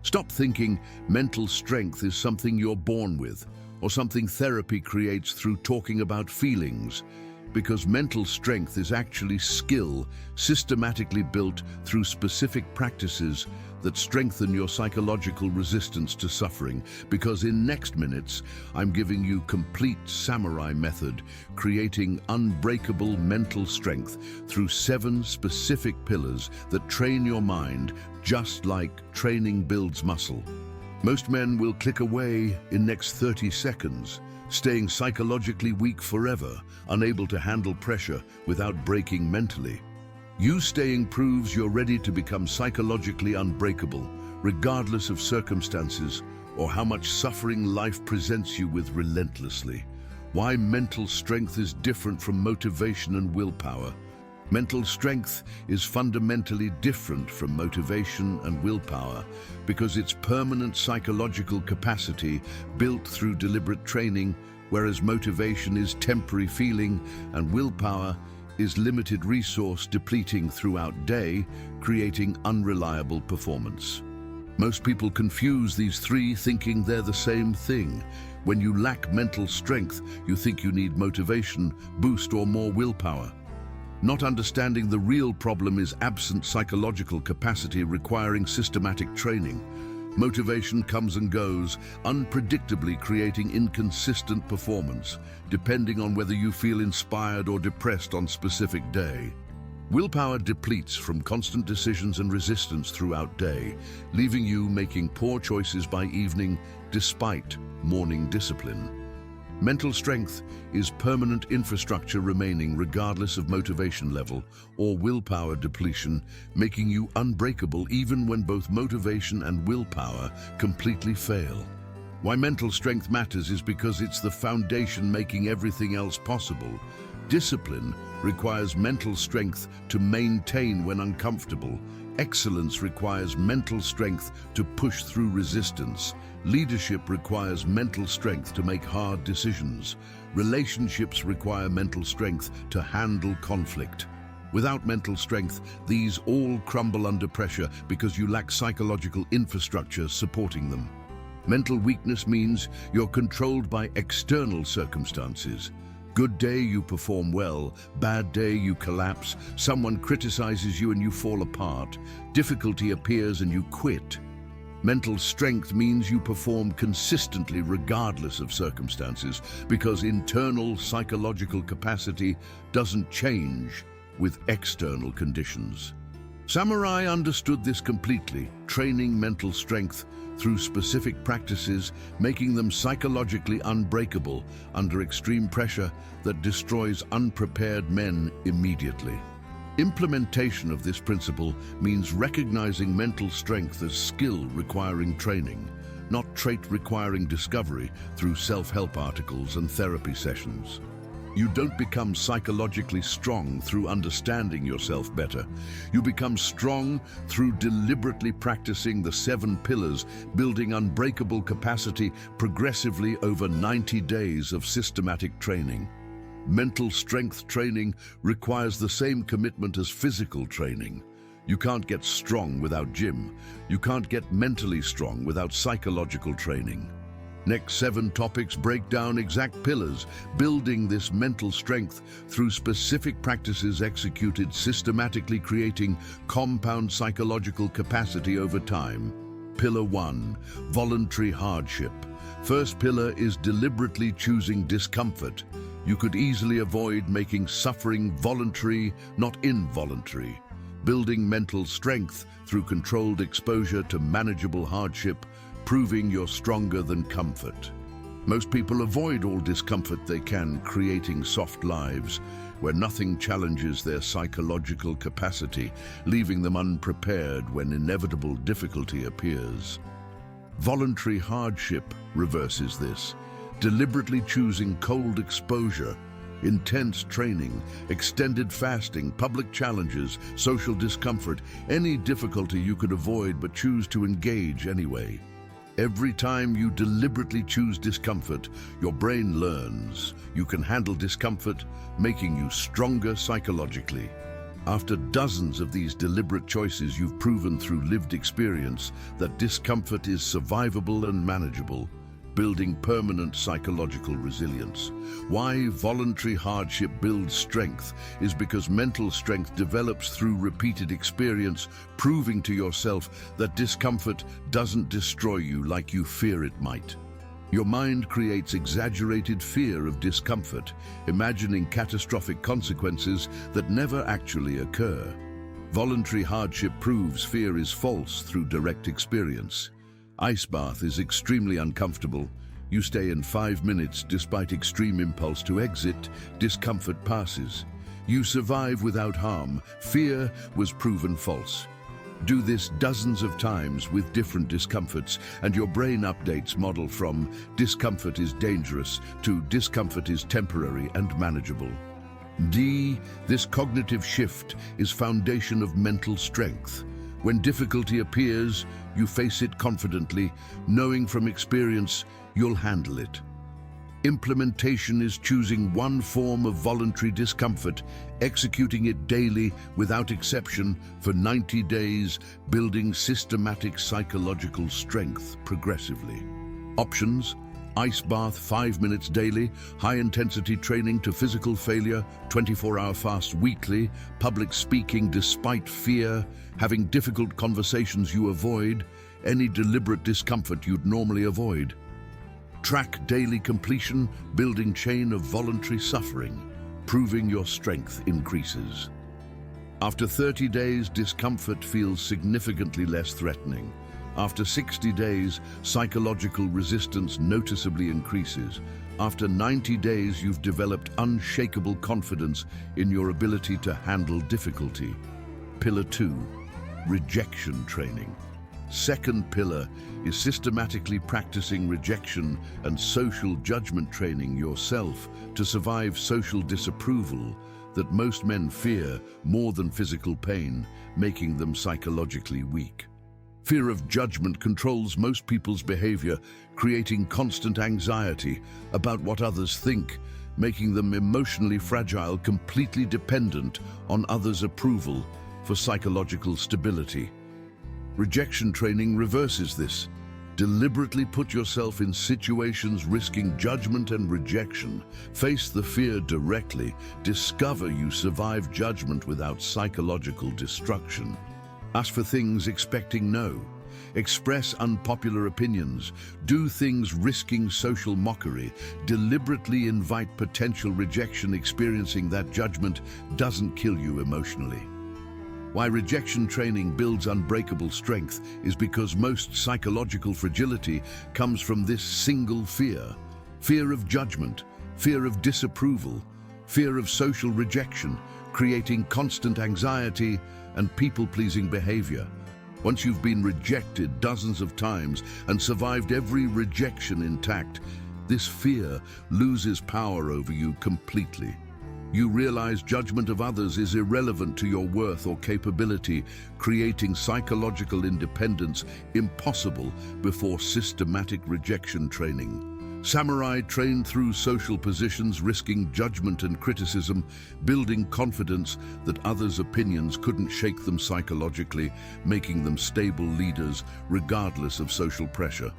Stop thinking mental strength is something you're born with, or something therapy creates through talking about feelings, because mental strength is actually skill systematically built through specific practices that strengthen your psychological resistance to suffering. Because in next minutes, I'm giving you complete samurai method, creating unbreakable mental strength through 7 specific pillars that train your mind just like training builds muscle. Most men will click away in next 30 seconds, staying psychologically weak forever, unable to handle pressure without breaking mentally. You staying proves you're ready to become psychologically unbreakable, regardless of circumstances or how much suffering life presents you with relentlessly. Why mental strength is different from motivation and willpower. Mental strength is fundamentally different from motivation and willpower because it's permanent psychological capacity built through deliberate training, whereas motivation is temporary feeling and willpower is limited resource depleting throughout day, creating unreliable performance. Most people confuse these 3, thinking they're the same thing. When you lack mental strength, you think you need motivation, boost, or more willpower. Not understanding the real problem is absent psychological capacity requiring systematic training. Motivation comes and goes, unpredictably creating inconsistent performance, depending on whether you feel inspired or depressed on specific day. Willpower depletes from constant decisions and resistance throughout day, leaving you making poor choices by evening despite morning discipline. Mental strength is permanent infrastructure remaining regardless of motivation level or willpower depletion, making you unbreakable even when both motivation and willpower completely fail. Why mental strength matters is because it's the foundation making everything else possible. Discipline requires mental strength to maintain when uncomfortable. Excellence requires mental strength to push through resistance. Leadership requires mental strength to make hard decisions. Relationships require mental strength to handle conflict. Without mental strength, these all crumble under pressure because you lack psychological infrastructure supporting them. Mental weakness means you're controlled by external circumstances. Good day, you perform well. Bad day, you collapse. Someone criticizes you and you fall apart. Difficulty appears and you quit. Mental strength means you perform consistently regardless of circumstances because internal psychological capacity doesn't change with external conditions. Samurai understood this completely, training mental strength through specific practices, making them psychologically unbreakable under extreme pressure that destroys unprepared men immediately. Implementation of this principle means recognizing mental strength as skill requiring training, not trait requiring discovery through self-help articles and therapy sessions. You don't become psychologically strong through understanding yourself better. You become strong through deliberately practicing the 7 pillars, building unbreakable capacity progressively over 90 days of systematic training. Mental strength training requires the same commitment as physical training. You can't get strong without gym. You can't get mentally strong without psychological training. Next 7 topics break down exact pillars, building this mental strength through specific practices executed systematically, creating compound psychological capacity over time. Pillar 1, voluntary hardship. First pillar is deliberately choosing discomfort. You could easily avoid making suffering voluntary, not involuntary. Building mental strength through controlled exposure to manageable hardship, proving you're stronger than comfort. Most people avoid all discomfort they can, creating soft lives where nothing challenges their psychological capacity, leaving them unprepared when inevitable difficulty appears. Voluntary hardship reverses this, deliberately choosing cold exposure, intense training, extended fasting, public challenges, social discomfort, any difficulty you could avoid but choose to engage anyway. Every time you deliberately choose discomfort, your brain learns you can handle discomfort, making you stronger psychologically. After dozens of these deliberate choices, you've proven through lived experience that discomfort is survivable and manageable, building permanent psychological resilience. Why voluntary hardship builds strength is because mental strength develops through repeated experience, proving to yourself that discomfort doesn't destroy you like you fear it might. Your mind creates exaggerated fear of discomfort, imagining catastrophic consequences that never actually occur. Voluntary hardship proves fear is false through direct experience. Ice bath is extremely uncomfortable. You stay in 5 minutes despite extreme impulse to exit. Discomfort passes. You survive without harm. Fear was proven false. Do this dozens of times with different discomforts, and your brain updates model from discomfort is dangerous to discomfort is temporary and manageable. This cognitive shift is foundation of mental strength. When difficulty appears, you face it confidently, knowing from experience you'll handle it. Implementation is choosing one form of voluntary discomfort, executing it daily without exception for 90 days, building systematic psychological strength progressively. Options: ice bath 5 minutes daily, high-intensity training to physical failure, 24-hour fast weekly, public speaking despite fear, having difficult conversations you avoid, any deliberate discomfort you'd normally avoid. Track daily completion, building chain of voluntary suffering, proving your strength increases. After 30 days, discomfort feels significantly less threatening. After 60 days, psychological resistance noticeably increases. After 90 days, you've developed unshakable confidence in your ability to handle difficulty. Pillar 2, rejection training. Second pillar is systematically practicing rejection and social judgment training yourself to survive social disapproval that most men fear more than physical pain, making them psychologically weak. Fear of judgment controls most people's behavior, creating constant anxiety about what others think, making them emotionally fragile, completely dependent on others' approval for psychological stability. Rejection training reverses this. Deliberately put yourself in situations risking judgment and rejection. Face the fear directly. Discover you survive judgment without psychological destruction. Ask for things expecting no. Express unpopular opinions. Do things risking social mockery. Deliberately invite potential rejection. Experiencing that judgment doesn't kill you emotionally. Why rejection training builds unbreakable strength is because most psychological fragility comes from this single fear. Fear of judgment, fear of disapproval, fear of social rejection, creating constant anxiety and people-pleasing behavior. Once you've been rejected dozens of times and survived every rejection intact, this fear loses power over you completely. You realize judgment of others is irrelevant to your worth or capability, creating psychological independence impossible before systematic rejection training. Samurai trained through social positions, risking judgment and criticism, building confidence that others' opinions couldn't shake them psychologically, making them stable leaders regardless of social pressure.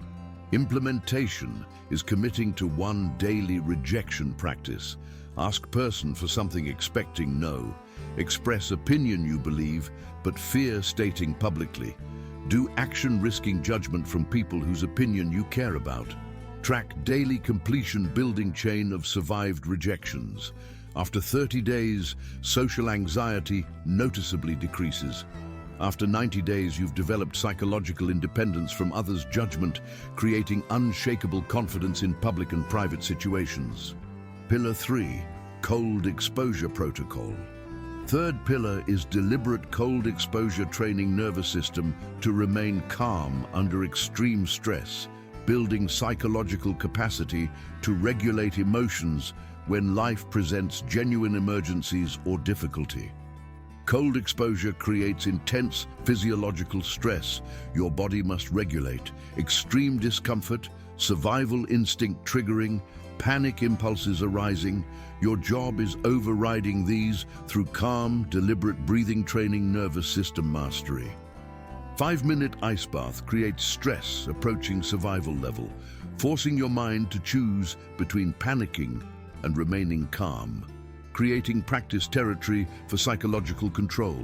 Implementation is committing to one daily rejection practice. Ask person for something expecting no. Express opinion you believe, but fear stating publicly. Do action risking judgment from people whose opinion you care about. Track daily completion, building chain of survived rejections. After 30 days, social anxiety noticeably decreases. After 90 days, you've developed psychological independence from others' judgment, creating unshakable confidence in public and private situations. Pillar 3, cold exposure protocol. Third pillar is deliberate cold exposure training nervous system to remain calm under extreme stress, building psychological capacity to regulate emotions when life presents genuine emergencies or difficulty. Cold exposure creates intense physiological stress your body must regulate. Extreme discomfort survival instinct triggering, panic impulses arising. Your job is overriding these through calm, deliberate breathing training, nervous system mastery. 5-minute ice bath creates stress approaching survival level, forcing your mind to choose between panicking and remaining calm, creating practice territory for psychological control.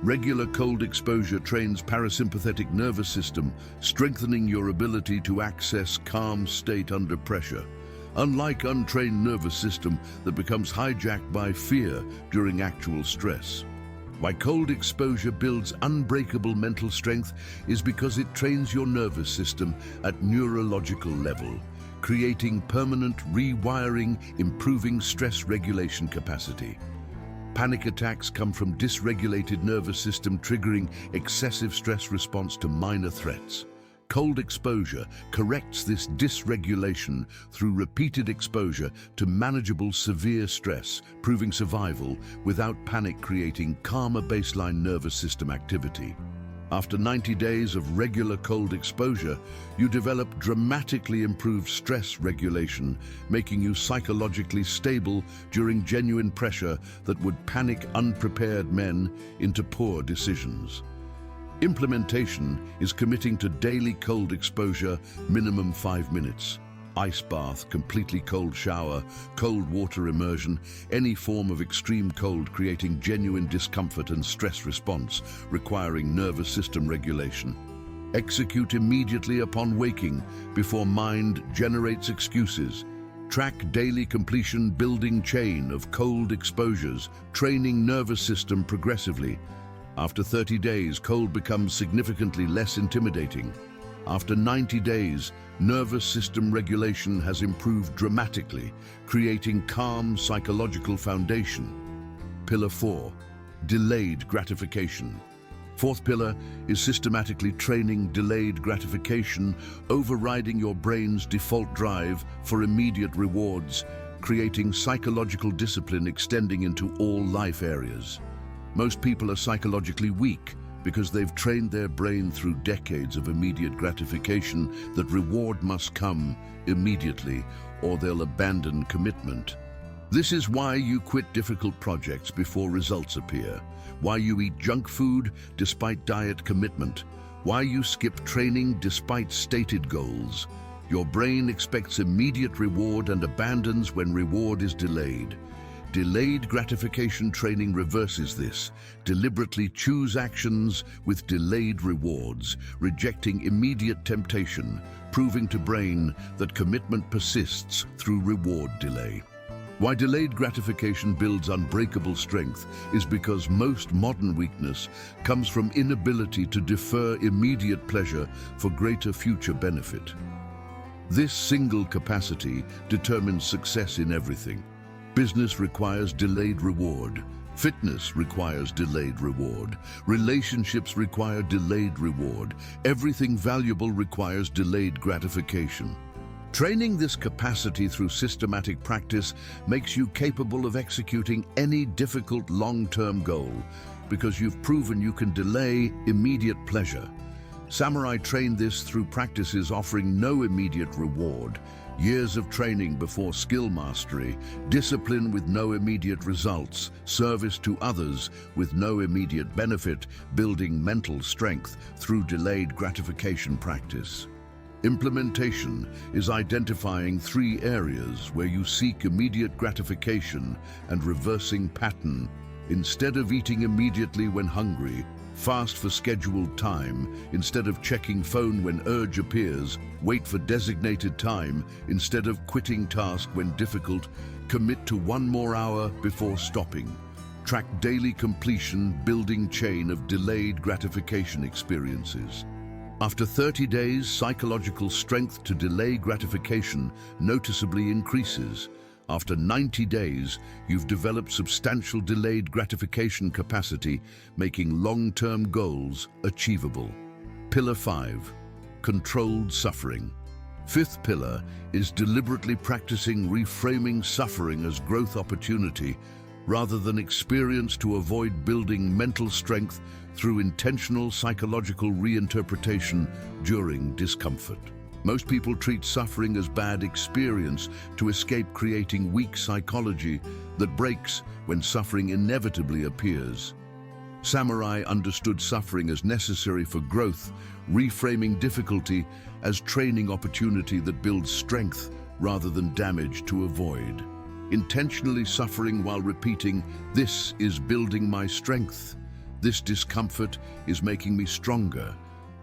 Regular cold exposure trains parasympathetic nervous system, strengthening your ability to access calm state under pressure. Unlike untrained nervous system that becomes hijacked by fear during actual stress. Why cold exposure builds unbreakable mental strength is because it trains your nervous system at neurological level, creating permanent rewiring, improving stress regulation capacity. Panic attacks come from dysregulated nervous system triggering excessive stress response to minor threats. Cold exposure corrects this dysregulation through repeated exposure to manageable severe stress, proving survival without panic, creating calmer baseline nervous system activity. After 90 days of regular cold exposure, you develop dramatically improved stress regulation, making you psychologically stable during genuine pressure that would panic unprepared men into poor decisions. Implementation is committing to daily cold exposure, minimum 5 minutes. Ice bath, completely cold shower, cold water immersion, any form of extreme cold creating genuine discomfort and stress response, requiring nervous system regulation. Execute immediately upon waking, before mind generates excuses. Track daily completion, building chain of cold exposures, training nervous system progressively. After 30 days, cold becomes significantly less intimidating. After 90 days, nervous system regulation has improved dramatically, creating calm psychological foundation. Pillar 4, delayed gratification. Fourth pillar is systematically training delayed gratification, overriding your brain's default drive for immediate rewards, creating psychological discipline extending into all life areas. Most people are psychologically weak because they've trained their brain through decades of immediate gratification that reward must come immediately or they'll abandon commitment. This is why you quit difficult projects before results appear, why you eat junk food despite diet commitment, why you skip training despite stated goals. Your brain expects immediate reward and abandons when reward is delayed. Delayed gratification training reverses this. Deliberately choose actions with delayed rewards, rejecting immediate temptation, proving to brain that commitment persists through reward delay. Why delayed gratification builds unbreakable strength is because most modern weakness comes from inability to defer immediate pleasure for greater future benefit. This single capacity determines success in everything. Business requires delayed reward. Fitness requires delayed reward. Relationships require delayed reward. Everything valuable requires delayed gratification. Training this capacity through systematic practice makes you capable of executing any difficult long-term goal because you've proven you can delay immediate pleasure. Samurai trained this through practices offering no immediate reward. Years of training before skill mastery, discipline with no immediate results, service to others with no immediate benefit, building mental strength through delayed gratification practice. Implementation is identifying 3 areas where you seek immediate gratification and reversing pattern. Instead of eating immediately when hungry, fast for scheduled time. Instead of checking phone when urge appears, wait for designated time. Instead of quitting task when difficult, commit to 1 more hour before stopping. Track daily completion, building chain of delayed gratification experiences. After 30 days, psychological strength to delay gratification noticeably increases. After 90 days, you've developed substantial delayed gratification capacity, making long-term goals achievable. Pillar 5, controlled suffering. Fifth pillar is deliberately practicing reframing suffering as growth opportunity rather than experience to avoid building mental strength through intentional psychological reinterpretation during discomfort. Most people treat suffering as bad experience to escape creating weak psychology that breaks when suffering inevitably appears. Samurai understood suffering as necessary for growth, reframing difficulty as training opportunity that builds strength rather than damage to avoid. Intentionally suffering while repeating, "This is building my strength. This discomfort is making me stronger.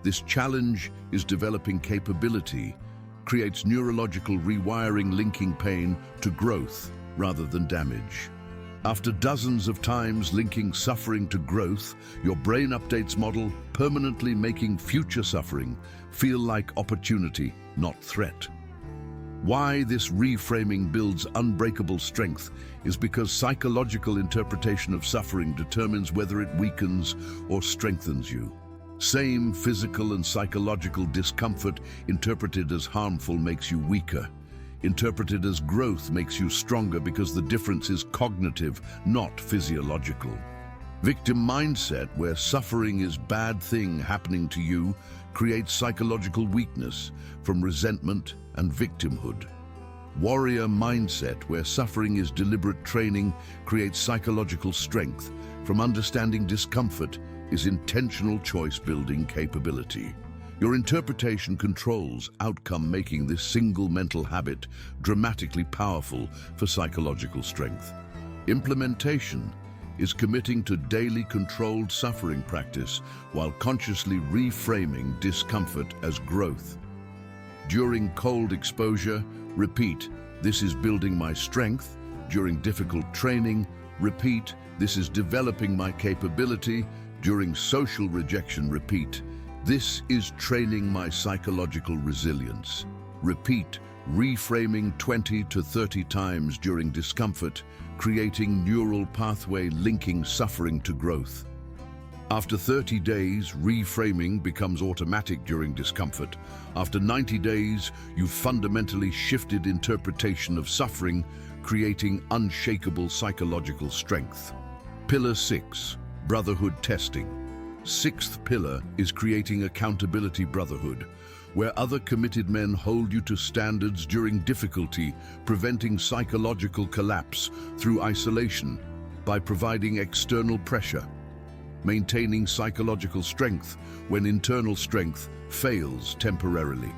This challenge is developing capability," creates neurological rewiring, linking pain to growth rather than damage. After dozens of times linking suffering to growth, your brain updates model, permanently making future suffering feel like opportunity, not threat. Why this reframing builds unbreakable strength is because psychological interpretation of suffering determines whether it weakens or strengthens you. Same physical and psychological discomfort interpreted as harmful makes you weaker. Interpreted as growth makes you stronger because the difference is cognitive, not physiological. Victim mindset, where suffering is bad thing happening to you, creates psychological weakness from resentment and victimhood. Warrior mindset, where suffering is deliberate training, creates psychological strength from understanding discomfort is intentional choice-building capability. Your interpretation controls outcome, making this single mental habit dramatically powerful for psychological strength. Implementation is committing to daily controlled suffering practice while consciously reframing discomfort as growth. During cold exposure, repeat, "This is building my strength." During difficult training, repeat, "This is developing my capability." During social rejection, repeat, "This is training my psychological resilience." Repeat, reframing 20 to 30 times during discomfort, creating neural pathway linking suffering to growth. After 30 days, reframing becomes automatic during discomfort. After 90 days, you've fundamentally shifted interpretation of suffering, creating unshakable psychological strength. Pillar 6. Brotherhood testing. Sixth pillar is creating accountability brotherhood, where other committed men hold you to standards during difficulty, preventing psychological collapse through isolation by providing external pressure, maintaining psychological strength when internal strength fails temporarily.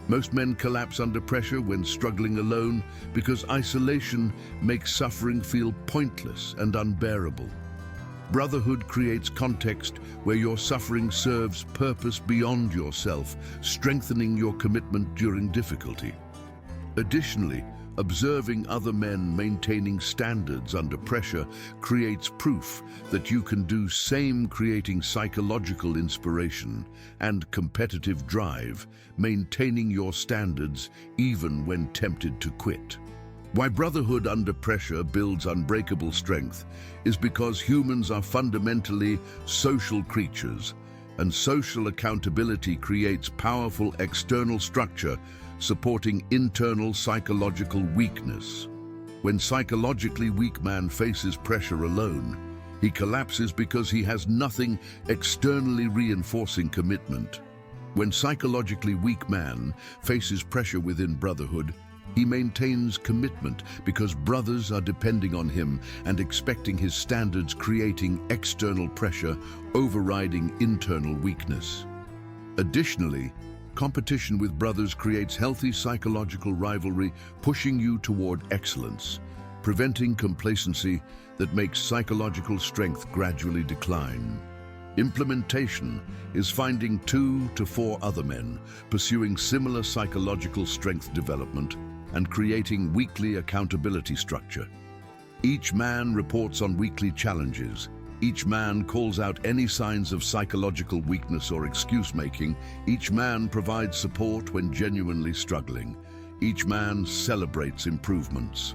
Most men collapse under pressure when struggling alone because isolation makes suffering feel pointless and unbearable. Brotherhood creates context where your suffering serves purpose beyond yourself, strengthening your commitment during difficulty. Additionally, observing other men maintaining standards under pressure creates proof that you can do same, creating psychological inspiration and competitive drive, maintaining your standards even when tempted to quit. Why brotherhood under pressure builds unbreakable strength is because humans are fundamentally social creatures, and social accountability creates powerful external structure supporting internal psychological weakness. When psychologically weak man faces pressure alone, he collapses because he has nothing externally reinforcing commitment. When psychologically weak man faces pressure within brotherhood, he maintains commitment because brothers are depending on him and expecting his standards, creating external pressure, overriding internal weakness. Additionally, competition with brothers creates healthy psychological rivalry, pushing you toward excellence, preventing complacency that makes psychological strength gradually decline. Implementation is finding 2 to 4 other men pursuing similar psychological strength development and creating weekly accountability structure. Each man reports on weekly challenges. Each man calls out any signs of psychological weakness or excuse-making. Each man provides support when genuinely struggling. Each man celebrates improvements.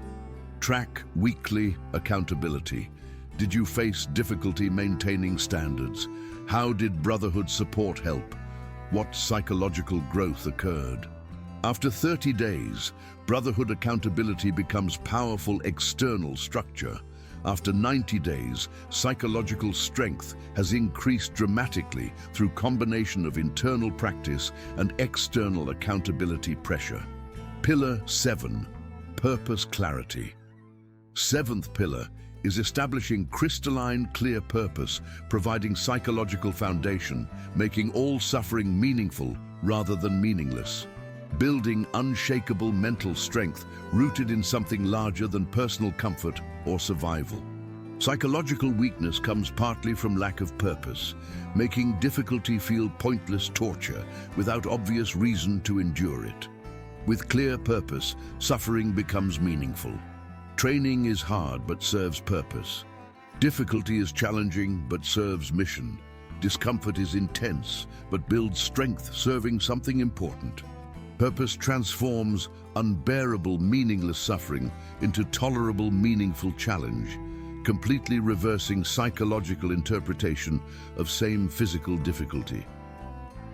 Track weekly accountability. Did you face difficulty maintaining standards? How did brotherhood support help? What psychological growth occurred? After 30 days, brotherhood accountability becomes powerful external structure, After 90 days, psychological strength has increased dramatically through combination of internal practice and external accountability pressure. Pillar 7, purpose clarity. Seventh pillar is establishing crystalline, clear purpose, providing psychological foundation, making all suffering meaningful rather than meaningless. Building unshakable mental strength rooted in something larger than personal comfort or survival. Psychological weakness comes partly from lack of purpose, making difficulty feel pointless torture without obvious reason to endure it. With clear purpose, suffering becomes meaningful. Training is hard but serves purpose. Difficulty is challenging but serves mission. Discomfort is intense but builds strength serving something important. Purpose transforms unbearable, meaningless suffering into tolerable, meaningful challenge, completely reversing psychological interpretation of same physical difficulty.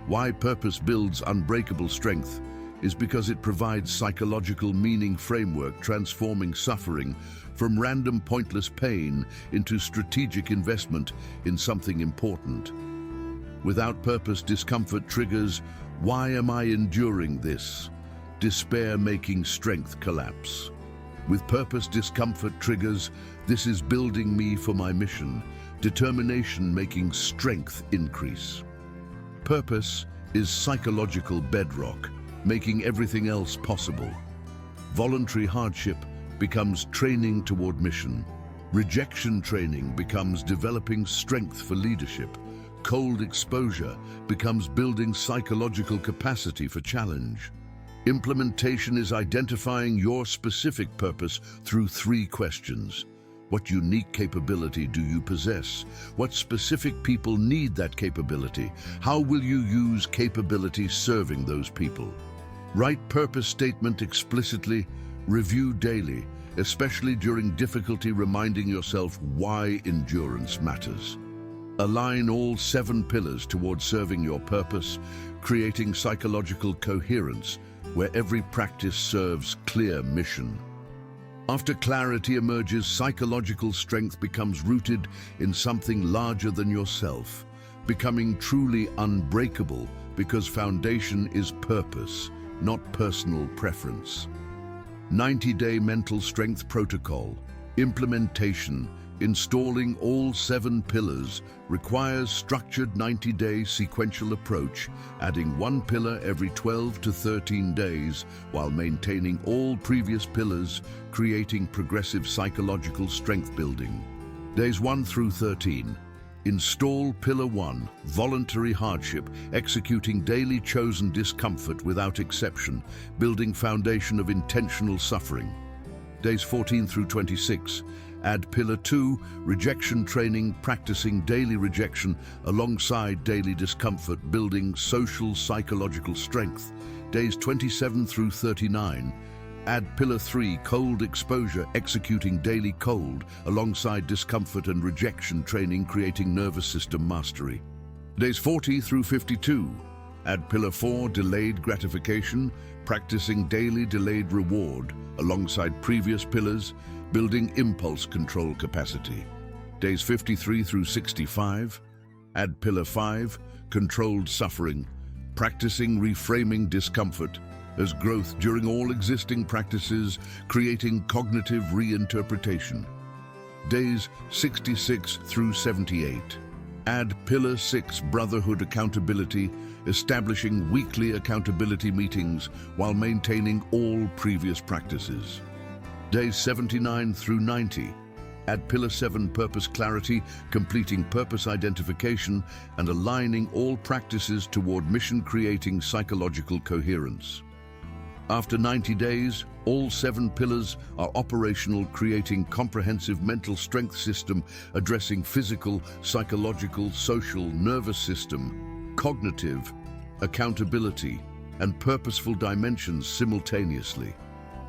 Why purpose builds unbreakable strength is because it provides psychological meaning framework, transforming suffering from random pointless pain into strategic investment in something important. Without purpose, discomfort triggers, "Why am I enduring this?" Despair making strength collapse. With purpose, discomfort triggers, "This is building me for my mission." Determination making strength increase. Purpose is psychological bedrock, making everything else possible. Voluntary hardship becomes training toward mission. Rejection training becomes developing strength for leadership. Cold exposure becomes building psychological capacity for challenge. Implementation is identifying your specific purpose through 3 questions. What unique capability do you possess? What specific people need that capability? How will you use capability serving those people? Write purpose statement explicitly. Review daily, especially during difficulty, reminding yourself why endurance matters. Align all 7 pillars towards serving your purpose, creating psychological coherence where every practice serves clear mission. After clarity emerges, psychological strength becomes rooted in something larger than yourself, becoming truly unbreakable because foundation is purpose, not personal preference. 90-day mental strength protocol. Implementation. Installing all 7 pillars requires structured 90-day sequential approach, adding 1 pillar every 12 to 13 days while maintaining all previous pillars, creating progressive psychological strength building. Days 1 through 13. Install Pillar 1, voluntary hardship, executing daily chosen discomfort without exception, building foundation of intentional suffering. Days 14 through 26. Add Pillar 2, rejection training, practicing daily rejection alongside daily discomfort, building social psychological strength. Days 27 through 39. Add Pillar 3, cold exposure, executing daily cold alongside discomfort and rejection training, creating nervous system mastery. Days 40 through 52. Add Pillar 4, delayed gratification, practicing daily delayed reward alongside previous pillars, building impulse control capacity. Days 53 through 65. Add Pillar 5, controlled suffering, practicing reframing discomfort as growth during all existing practices, creating cognitive reinterpretation. Days 66 through 78. Add Pillar 6, brotherhood accountability, establishing weekly accountability meetings while maintaining all previous practices. Days 79 through 90. Add Pillar 7, purpose clarity, completing purpose identification and aligning all practices toward mission, creating psychological coherence. After 90 days, all 7 pillars are operational, creating comprehensive mental strength system addressing physical, psychological, social, nervous system, cognitive, accountability, and purposeful dimensions simultaneously.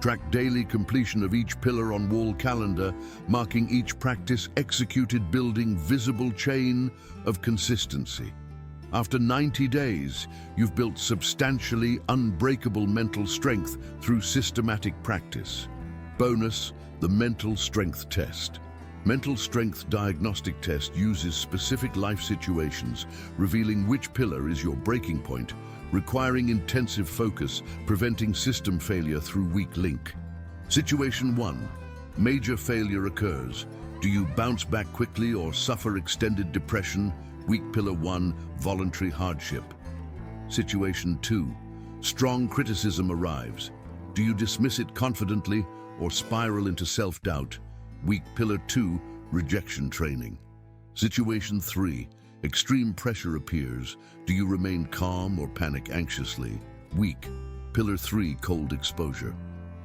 Track daily completion of each pillar on wall calendar, marking each practice executed, building visible chain of consistency. After 90 days, you've built substantially unbreakable mental strength through systematic practice. Bonus, the mental strength test. Mental strength diagnostic test uses specific life situations, revealing which pillar is your breaking point, requiring intensive focus, preventing system failure through weak link. Situation 1. Major failure occurs. Do you bounce back quickly or suffer extended depression? Weak pillar 1, voluntary hardship. Situation 2. Strong criticism arrives. Do you dismiss it confidently or spiral into self-doubt? Weak pillar 2, rejection training. Situation 3. Extreme pressure appears. Do you remain calm or panic anxiously? Weak. Pillar 3, cold exposure.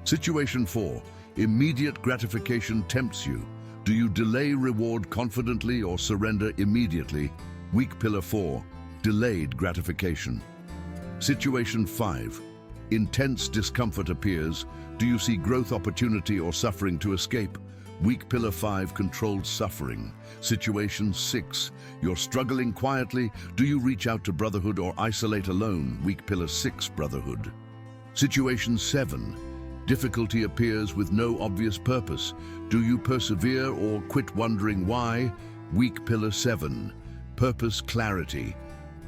Situation 4. Immediate gratification tempts you. Do you delay reward confidently or surrender immediately? Weak pillar 4, delayed gratification. Situation 5. Intense discomfort appears. Do you see growth opportunity or suffering to escape? Weak pillar 5, controlled suffering. Situation 6. You're struggling quietly. Do you reach out to brotherhood or isolate alone? Weak pillar 6, brotherhood. Situation 7. Difficulty appears with no obvious purpose. Do you persevere or quit wondering why? Weak pillar 7, purpose clarity.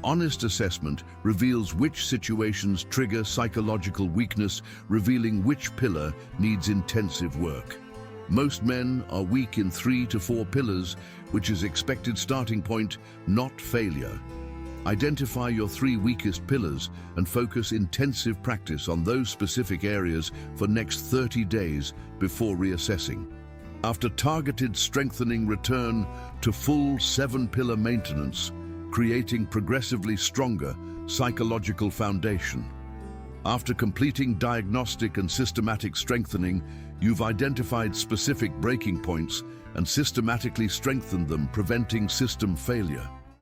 Honest assessment reveals which situations trigger psychological weakness, revealing which pillar needs intensive work. Most men are weak in 3 to 4 pillars, which is expected starting point, not failure. Identify your 3 weakest pillars and focus intensive practice on those specific areas for next 30 days before reassessing. After targeted strengthening, return to full 7-pillar maintenance, creating progressively stronger psychological foundation. After completing diagnostic and systematic strengthening, you've identified specific breaking points and systematically strengthened them, preventing system failure.